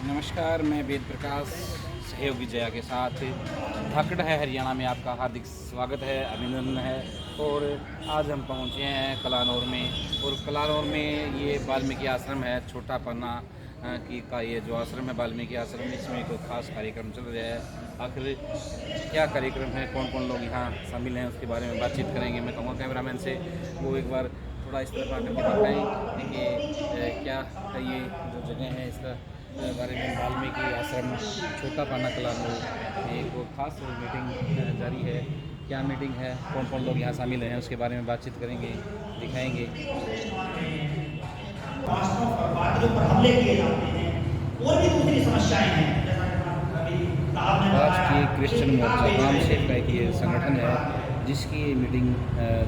नमस्कार, मैं वेद प्रकाश सहयोगी जया के साथ धाकड़ है हरियाणा में आपका हार्दिक स्वागत है, अभिनंदन है। और आज हम पहुंचे हैं कलानौर में, और कलानौर में ये वाल्मीकि आश्रम है, छोटा पन्ना का ये जो आश्रम है वाल्मीकि आश्रम, इसमें कोई खास कार्यक्रम चल रहा है। आखिर क्या कार्यक्रम है, कौन कौन लोग यहाँ शामिल हैं, उसके बारे में बातचीत करेंगे। मैं कहूँगा कैमरामैन से वो एक बार थोड़ा इस तरफ आकर के दिखाएँ कि क्या ये जो जगह है इसका बारे में। वाल्मीकि आश्रम छोटा पाना कलानौर में एक खास मीटिंग जारी है। क्या मीटिंग है, कौन कौन लोग यहाँ शामिल हैं, उसके बारे में बातचीत करेंगे, दिखाएंगे। हमले किए जाते हैं और भी दूसरी समस्याएं हैं। राष्ट्रीय क्रिश्चियन मोर्चा नाम से एक ये संगठन है जिसकी मीटिंग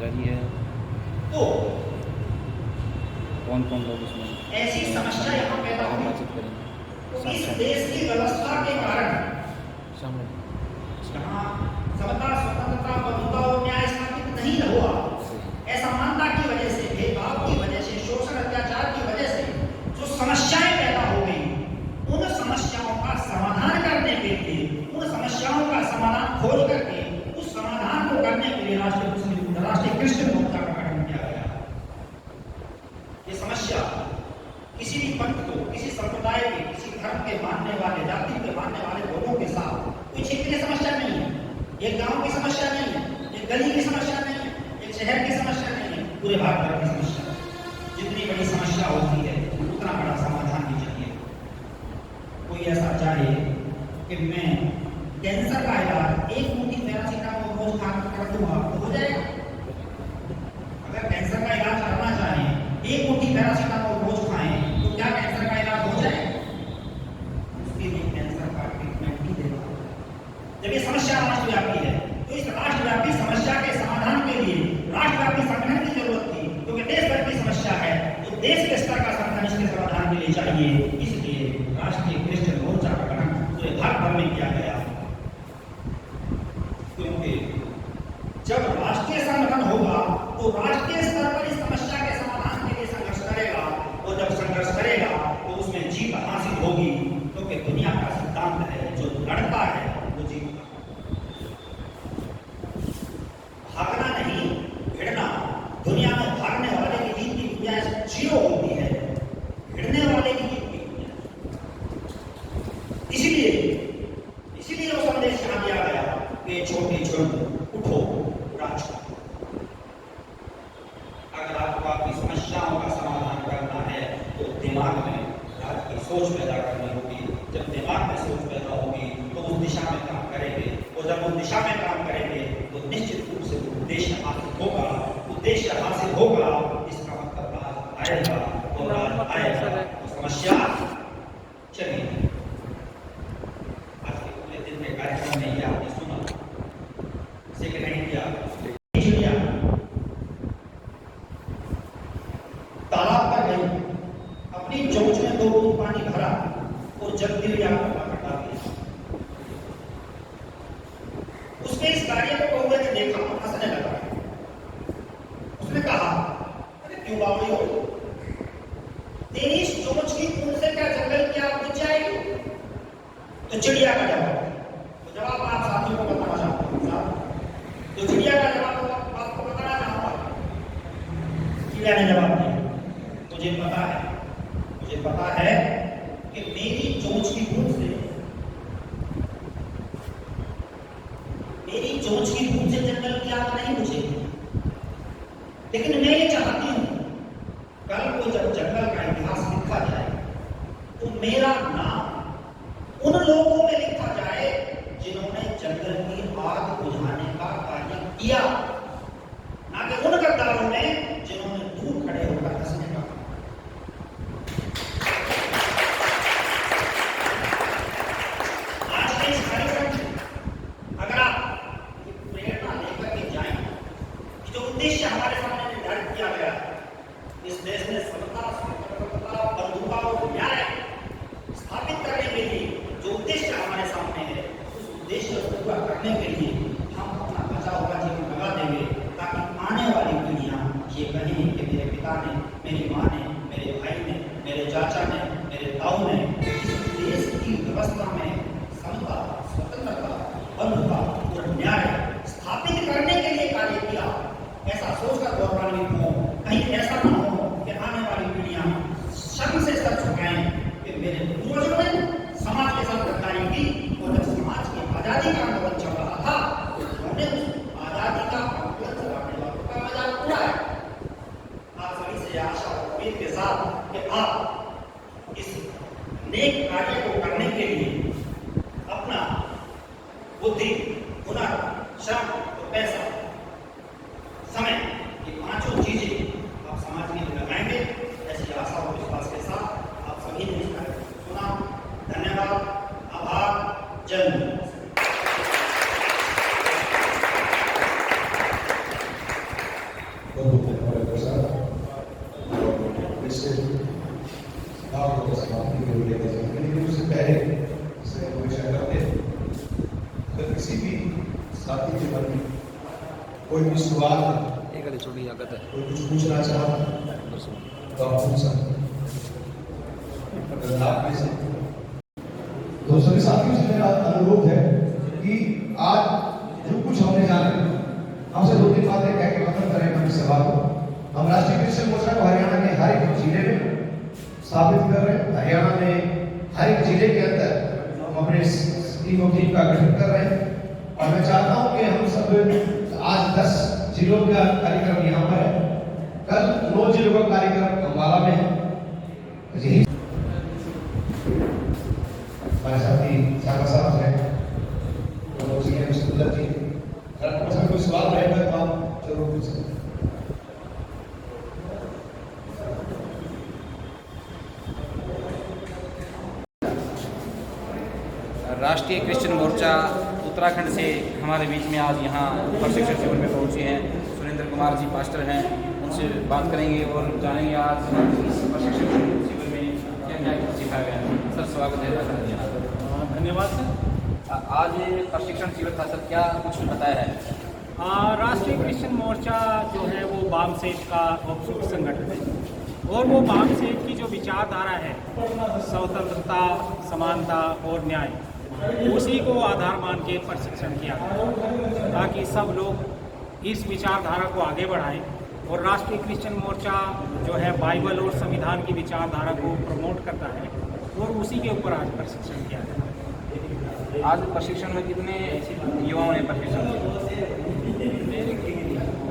जारी है। तो कौन कौन लोग इसमें ऐसी समस्या यहाँ पैदा हुई, बातचीत करेंगे। इस देश की व्यवस्था के कारण जहाँ समता, स्वतंत्रता, बंधुता और न्याय स्थापित नहीं हुआ, असमानता की वजह से, भेदभाव की वजह से, शोषण अत्याचार की वजह से जो समस्याएं पैदा हो गई, उन समस्याओं का समाधान करने के लिए, उन समस्याओं का समाधान खोज करके उस समाधान को करने के लिए राष्ट्रीय क्रिश्चियन मोर्चा का गठन किया गया। ये समस्या किसी भी पंथ को, किसी संप्रदाय के, किसी धर्म के मानने वाले, जाति के मानने वाले लोगों के साथ कोई क्षेत्र की समस्या नहीं है, एक गांव की समस्या नहीं है, एक गली की समस्या नहीं है, एक शहर की समस्या नहीं है, पूरे भारत भर की समस्या। जितनी बड़ी समस्या होती है उतना बड़ा समाधान भी चाहिए। कोई ऐसा चाहे कि मैं कैंसर का इलाज एक मुट्ठी पैरासीटामोल रोज कर दूंगा तो हो जाएगा। अगर कैंसर का इलाज करना चाहे एक मुट्ठी पैरासीटामोल रोज खाएं तो क्या कैंसर का इलाज हो जाए? उसके लिए कैंसर का ट्रीटमेंट भी देना। जब ये समस्या राष्ट्रव्यापी है तो इस राष्ट्रव्यापी समस्या के समाधान के लिए राष्ट्रव्यापी संगठन की जरूरत थी, क्योंकि देश भर की समस्या है तो देश के स्तर का संगठन इसके समाधान के लिए चाहिए। इसलिए राष्ट्रीय क्रिश्चियन मोर्चा का गठन पूरे भारत भर में किया गया। क्योंकि जब राष्ट्रीय संगठन होगा तो राष्ट्रीय स्तर पर इस समस्या के समाधान के लिए संघर्ष करेगा, और जब संघर्ष करेगा तो उसमें जीत हासिल होगी, क्योंकि दुनिया का सिद्धांत है जो लड़ता है वो जीतता। भागना नहीं, भिड़ना। दुनिया में भागने वाले की जीत की गुंजाइश 0 होती है, भिड़ने वाले की जीत की गुंजाइश। इसीलिए वो संदेश यहां दिया गया कि छोटी झुंड उठो, राज। अगर आपको आपकी समस्याओं का समाधान करना है तो दिमाग में राज की सोच पैदा करनी होगी। जब दिमाग में सोच पैदा होगी तो उस दिशा में काम करेंगे, और जब उस दिशा में काम करेंगे तो निश्चित रूप से उद्देश्य हासिल होगा। उद्देश्य हासिल होगा इसका मतलब राज आएगा, और राज आएगा तो समस्या चलेगी। आज के पूरे दिन में कार्यक्रम में ये आपने सुना, इसे नहीं किया तालाब पर गई, अपनी चोंच में 2 बूंद पानी भरा और जग दिया डाल दिया। उसने इस कार्य को कौवे ने देखा, हंसने लगा। उसने कहा, अरे क्यों बावड़ी हो, तेरी इस चोंच की बूंद से क्या जंगल की आग बुझ जाएगी? तो चिड़िया का जवाब आप साथियों को बताना चाहते हैं। तो चिड़िया का जवाब आपको बताना चाहूंगा। चिड़िया ने जवाब दिया, मुझे पता है कि मेरी चोंच की बूंद से जंगल की आग नहीं बुझेगी, लेकिन मैं ये चाहती हूं कल को जब जंगल का इतिहास लिखा जाए तो मेरा नाम उन लोगों में लिखा जाए जिन्होंने जंगल की आग बुझाने का कार्य किया, ना कि उन गद्दारों ने जिन्होंने दूर खड़े होकर हंसने का। आज के इस कार्यक्रम से अगर आप प्रेरणा लेकर के जाएं कि जो उद्देश्य हमारे सामने निर्धारित किया गया है, इस देश में समता, स्वतंत्रता, बंधुता और न्याय स्थापित करने के लिए जो उद्देश्य हमारे सामने है, उस उद्देश्य को पूरा करने के लिए हम अपना बचा हुआ जीवन लगा देंगे, ताकि आने वाली पीढ़ियां ये कहें कि मेरे पिता ने, मेरी माँ ने, मेरे भाई ने, मेरे चाचा ने, मेरे ताऊ ने इस देश के साथ गद्दारी की, और जब समाज की आजादी का आंदोलन चल रहा था उन्होंने उस आजादी का आंदोलन चलाने वालों का मजाक उड़ाया। आप सभी से आशा और उम्मीद के साथ कि आप इस नेक कार्य को करने के लिए अपना बुद्धि, हुनर, श्रम और पैसा, समय, ये पांचों चीजें आप समाज के लिए लगाएंगे। ऐसी आशा और विश्वास के साथ आप सभी ने इस कार्यक्रम को सुना। धन्यवाद, आभार, जय हिंद। किसी भी साथी के मन में कोई भी सवाल, छोटी आगत है कोई कुछ पूछना चाहो तो आप पूछ सकते हैं। तो सभी साथियों से मेरा अनुरोध है कि आज जो कुछ हमने जाना हमसे दो तीन बातें कह के खत्म करें अपनी सभा को। हम राष्ट्रीय क्रिश्चियन मोर्चा को हरियाणा के हर एक जिले में स्थापित कर रहे हैं। हरियाणा में हर एक जिले के अंदर हम अपने टीम का गठन कर रहे हैं, और मैं चाहता हूं कि हम सब आज 10 जिलों का कार्यक्रम यहाँ पर है, कल 9 जिलों का कार्यक्रम अम्बाला में है। यही हमारे साथी सागर साहब हैं, सुंदर जी, अगर कोई सवाल रहेगा तो आप जरूर पूछ सकते हैं। राष्ट्रीय क्रिश्चियन मोर्चा उत्तराखंड से हमारे बीच में आज यहाँ प्रशिक्षण शिविर में पहुँचे हैं। सुरेंद्र कुमार जी पास्टर हैं, उनसे बात करेंगे और जानेंगे आज इस प्रशिक्षण शिविर में क्या क्या सिखाया गया है। सर स्वागत है। धन्यवाद सर। आज प्रशिक्षण शिविर था सर, क्या कुछ बताया है? राष्ट्रीय क्रिश्चियन मोर्चा जो है वो वामसेज का औपचारिक संगठन है, और वो वामसेज की जो विचारधारा है स्वतंत्रता, समानता और न्याय, उसी को आधार मान के प्रशिक्षण किया गया ताकि सब लोग इस विचारधारा को आगे बढ़ाएं। और राष्ट्रीय क्रिश्चियन मोर्चा जो है बाइबल और संविधान की विचारधारा को प्रमोट करता है, और उसी के ऊपर आज प्रशिक्षण किया गया। आज प्रशिक्षण में कितने युवाओं ने प्रशिक्षण किया?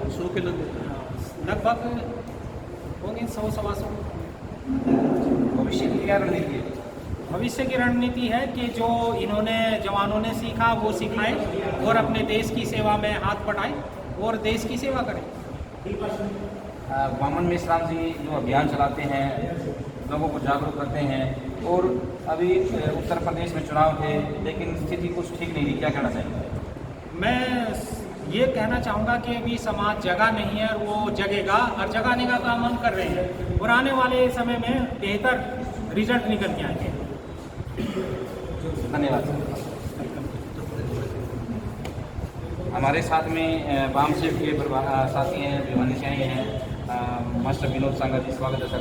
100 के लगभग होंगे, 100-125। भविष्य की क्या रणनीति है? भविष्य की रणनीति है कि जो इन्होंने जवानों ने सीखा वो सिखाएं और अपने देश की सेवा में हाथ बढ़ाएं और देश की सेवा करें। वामन मेश्राम जी जो अभियान चलाते हैं, लोगों को जागरूक करते हैं, और अभी उत्तर प्रदेश में चुनाव थे लेकिन स्थिति कुछ ठीक नहीं थी, क्या कहना चाहेंगे? मैं ये कहना चाहूँगा कि अभी समाज जगा नहीं है, और वो जगेगा और जगाने का काम हम कर रहे हैं, और आने वाले समय में बेहतर रिजल्ट निकल के आएंगे। धन्यवाद सर। हमारे साथ में वामसेज के साथी हैं, विभानिशाएँ हैं, मास्टर विनोद सांगा जी, स्वागत है सर।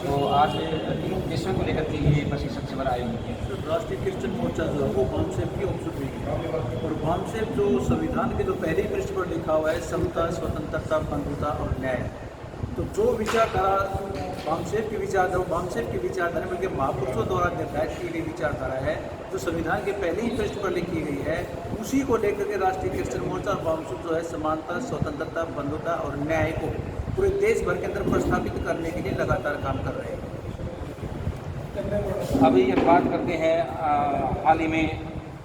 तो आज किन उद्देश्यों को लेकर के ये प्रशिक्षण शिविर आयोजित किया? राष्ट्रीय क्रिश्चियन मोर्चा जो है वो वामसेज की औपचारिक है, और वामसेज जो संविधान के जो पहले पृष्ठ पर लिखा हुआ है समता, स्वतंत्रता, बंधुता और न्याय, तो जो विचारधारा वामसेज की विचारधारा बल्कि महापुरुषों द्वारा निर्धारित की गई विचारधारा है, जो संविधान के पहले ही पृष्ठ पर लिखी गई है, उसी को लेकर के राष्ट्रीय क्रिश्चियन मोर्चा और वामसेज जो है समानता, स्वतंत्रता, बंधुता और न्याय को पूरे देश भर के अंदर प्रस्थापित करने के लिए लगातार काम कर रहे हैं। अभी ये बात करते हैं, हाल ही में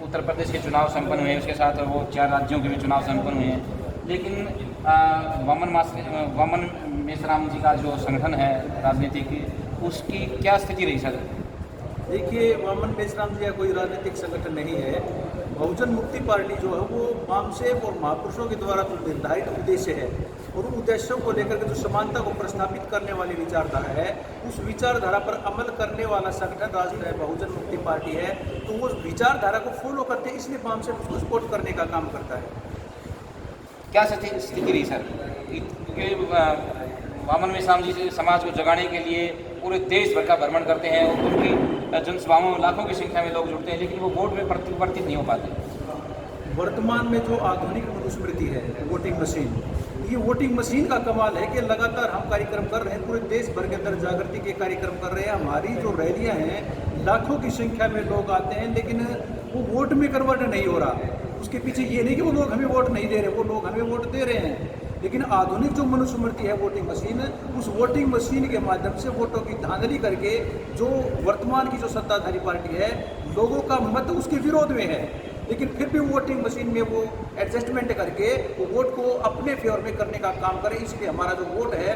उत्तर प्रदेश के चुनाव संपन्न हुए, उसके साथ वो 4 राज्यों के भी चुनाव संपन्न हुए हैं, लेकिन वामन मेश्राम जी का जो संगठन है राजनीतिक, उसकी क्या स्थिति रही सर? देखिए, वामन मेश्राम जी का कोई राजनीतिक संगठन नहीं है। बहुजन मुक्ति पार्टी जो है वो वामसेज और महापुरुषों के द्वारा जो निर्धारित उद्देश्य है, और उन उद्देश्यों को लेकर के जो समानता को प्रस्थापित करने वाली विचारधारा है, उस विचारधारा पर अमल करने वाला संगठन राष्ट्रीय बहुजन मुक्ति पार्टी है। तो वो विचारधारा को फॉलो करते हैं, इसलिए वामसेज उसको सपोर्ट करने का काम करता है। क्या स्थिति रही सर? क्योंकि वामन मेश्राम जी समाज को जगाने के लिए पूरे देश भर का भ्रमण करते हैं, और उनकी जनसभाओं में लाखों की संख्या में लोग जुड़ते हैं, लेकिन वो वोट में परिवर्तित नहीं हो पाते। वर्तमान में जो आधुनिक मनुस्मृति है, वोटिंग मशीन, ये वोटिंग मशीन का कमाल है कि लगातार हम कार्यक्रम कर रहे हैं, पूरे देश भर के अंदर जागृति के कार्यक्रम कर रहे हैं। हमारी जो रैलियां हैं लाखों की संख्या में लोग आते हैं, लेकिन वो वोट में कन्वर्ट नहीं हो रहा। उसके पीछे ये नहीं कि वो लोग हमें वोट नहीं दे रहे, वो लोग हमें वोट दे रहे हैं। लेकिन आधुनिक जो मनुस्मृति है वोटिंग मशीन, उस वोटिंग मशीन के माध्यम से वोटों की धांधली करके जो वर्तमान की जो सत्ताधारी पार्टी है, लोगों का मत उसके विरोध में है, लेकिन फिर भी वोटिंग मशीन में वो एडजस्टमेंट करके वो वोट को अपने फेवर में करने का काम करे। इसलिए हमारा जो वोट है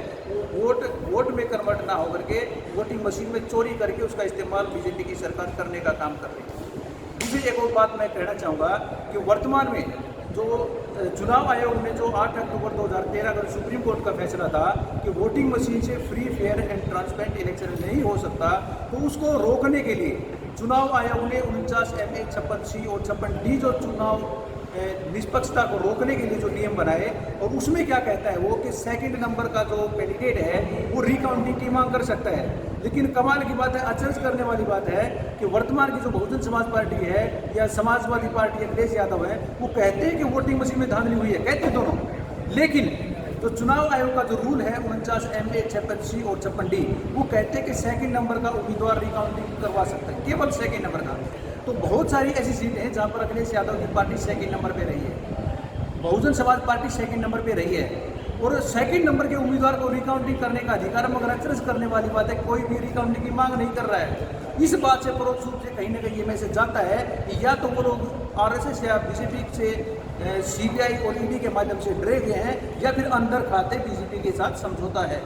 वो वोट में कन्वर्ट ना होकर के वोटिंग मशीन में चोरी करके उसका इस्तेमाल बीजेपी की सरकार करने का काम कर रही है। दूसरी एक और बात मैं कहना चाहूँगा कि वर्तमान में जो चुनाव आयोग ने जो 8 अक्टूबर 2013 का सुप्रीम कोर्ट का फैसला था कि वोटिंग मशीन से free fair and transparent election नहीं हो सकता, तो उसको रोकने के लिए चुनाव आयोग ने 49 MA 56C और 56D जो चुनाव निष्पक्षता को रोकने के लिए जो नियम बनाए, और उसमें क्या कहता है वो कि सेकंड नंबर का जो कैंडिडेट है वो रिकाउंटिंग की मांग कर सकता है। लेकिन कमाल की बात है, अचरज करने वाली बात है कि वर्तमान की जो बहुजन समाज पार्टी है या समाजवादी पार्टी अखिलेश यादव है, वो कहते हैं कि वोटिंग मशीन में धांधली हुई है, कहते हैं दोनों, लेकिन जो चुनाव आयोग का जो रूल है 49 MA 56C और 56D, वो कहते हैं कि सेकंड नंबर का उम्मीदवार रिकाउंटिंग करवा सकता है, केवल सेकंड नंबर का। तो बहुत सारी ऐसी सीटें हैं जहाँ पर अखिलेश यादव की पार्टी सेकंड नंबर पे रही है, Bahujan Samaj party second number पे रही है, और सेकंड नंबर के उम्मीदवार को रिकाउंटिंग करने का अधिकार, मगर अचरज करने वाली बात है कोई भी रिकाउंटिंग की मांग नहीं कर रहा है। इस बात से परोक्ष रूप से कहीं ना कहीं ये मैसेज जाता है कि या तो वो लोग RSS या बीजेपी से CBI और ED के माध्यम से डरे हुए हैं, या फिर अंदर खाते बीजेपी के साथ समझौता है।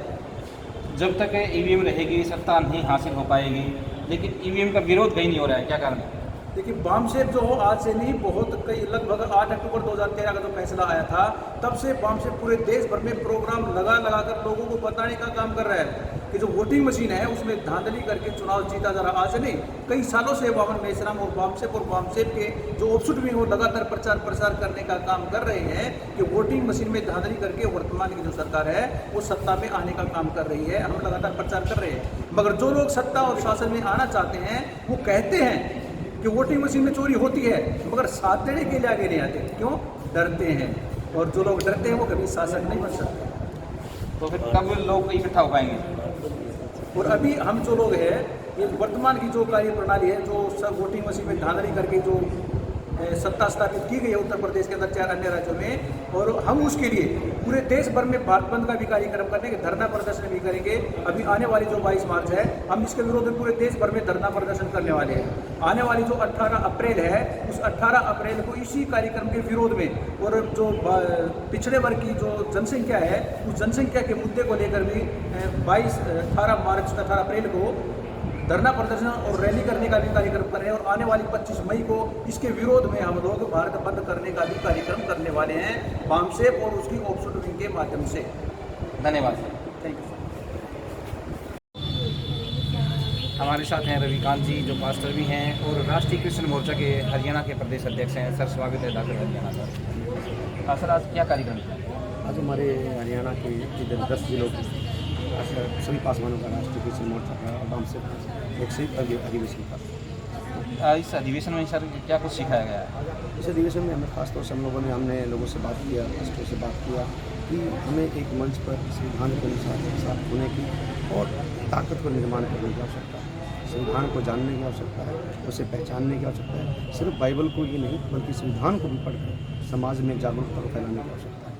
जब तक EVM रहेगी सत्ता नहीं हासिल हो पाएगी, लेकिन EVM का विरोध कहीं नहीं हो रहा है, क्या कारण है? देखिए, बामसेफ जो हो आज से नहीं, बहुत कई लगभग 8 अक्टूबर 2013 का जो फैसला आया था तब से बामसेफ पूरे देश भर में प्रोग्राम लगा कर लोगों को बताने का काम कर रहा है कि जो वोटिंग मशीन है उसमें धांधली करके चुनाव जीता जा रहा। आज से नहीं, कई सालों से वामन मेश्राम और बामसेफ के जो ऑफशूट भी वो लगातार प्रचार प्रसार करने का काम कर रहे हैं कि वोटिंग मशीन में धांधली करके वर्तमान की जो सरकार है वो सत्ता में आने का काम कर रही है। हम लगातार प्रचार कर रहे हैं, मगर जो लोग सत्ता और शासन में आना चाहते हैं वो कहते हैं कि वोटिंग मशीन में चोरी होती है, मगर साथ देने के लिए आगे नहीं आते। क्यों? डरते हैं, और जो लोग डरते हैं वो कभी शासक नहीं बन सकते। तो फिर कब लोग इकट्ठा हो पाएंगे? और अभी हम जो लोग हैं, ये वर्तमान की जो कार्य प्रणाली है, जो सब वोटिंग मशीन में धांधली करके जो सत्ता स्थापित की गई है उत्तर प्रदेश के अंदर 4 अन्य राज्यों में, और हम उसके लिए पूरे देश भर में भारत बंद का भी कार्यक्रम करने के धरना प्रदर्शन भी करेंगे। अभी आने वाली जो 22 मार्च है, हम इसके विरोध में पूरे देश भर में धरना प्रदर्शन करने वाले हैं। आने वाली जो 18 अप्रैल है, उस 18 अप्रैल को इसी कार्यक्रम के विरोध में, और जो पिछड़े वर्ग की जो जनसंख्या है उस जनसंख्या के मुद्दे को लेकर भी 18 अप्रैल को धरना प्रदर्शन और रैली करने का भी कार्यक्रम कर रहे हैं, और आने वाली 25 मई को इसके विरोध में हम लोग भारत बंद करने का भी कार्यक्रम करने वाले हैं, बामसेफ और उसकी ऑफशूट विंग के माध्यम से। धन्यवाद। Thank you. हमारे साथ हैं रविकांत जी, जो पास्टर भी हैं और राष्ट्रीय क्रिश्चियन मोर्चा के हरियाणा के प्रदेश अध्यक्ष हैं। सर, स्वागत है डॉक्टर हरियाणा सर। हाँ सर, आज क्या कार्यक्रम है? आज हमारे हरियाणा के इधर 10 जिलों सभी पासवानों का राष्ट्रीय क्रिश्चियन मोर्चा का बामसेफ एक संयुक्त अधिवेशन था। इस अधिवेशन में सर क्या कुछ सिखाया गया है? इस अधिवेशन में हमें खासतौर से हमने लोगों से बात किया, पास्टरों से बात किया कि हमें एक मंच पर संविधान के अनुसार एक साथ होने की और ताकत को निर्माण करने की आवश्यकता है। संविधान को जानने की आवश्यकता है, उसे पहचानने की आवश्यकता है। सिर्फ बाइबल को ही नहीं बल्कि संविधान को भी पढ़कर समाज में जागरूकता को फैलाने की आवश्यकता है।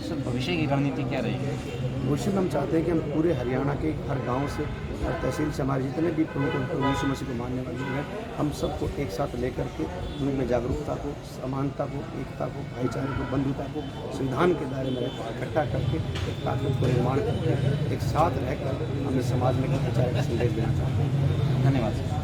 सर, भविष्य की रणनीति क्या रहेगी? भविष्य में हम चाहते हैं कि हम पूरे हरियाणा के हर गांव से, हर तहसील से हमारे जितने भी प्रमुख यीशु मसीह को मानने वाले हैं, हम सबको एक साथ लेकर के उनमें जागरूकता को, समानता को, एकता को, भाईचारे को, बंधुता को संविधान के दायरे में इकट्ठा करके एक ताकत को निर्माण करके एक साथ रहकर हम इस समाज में भाईचारे का संदेश देना चाहते हैं। धन्यवाद सर।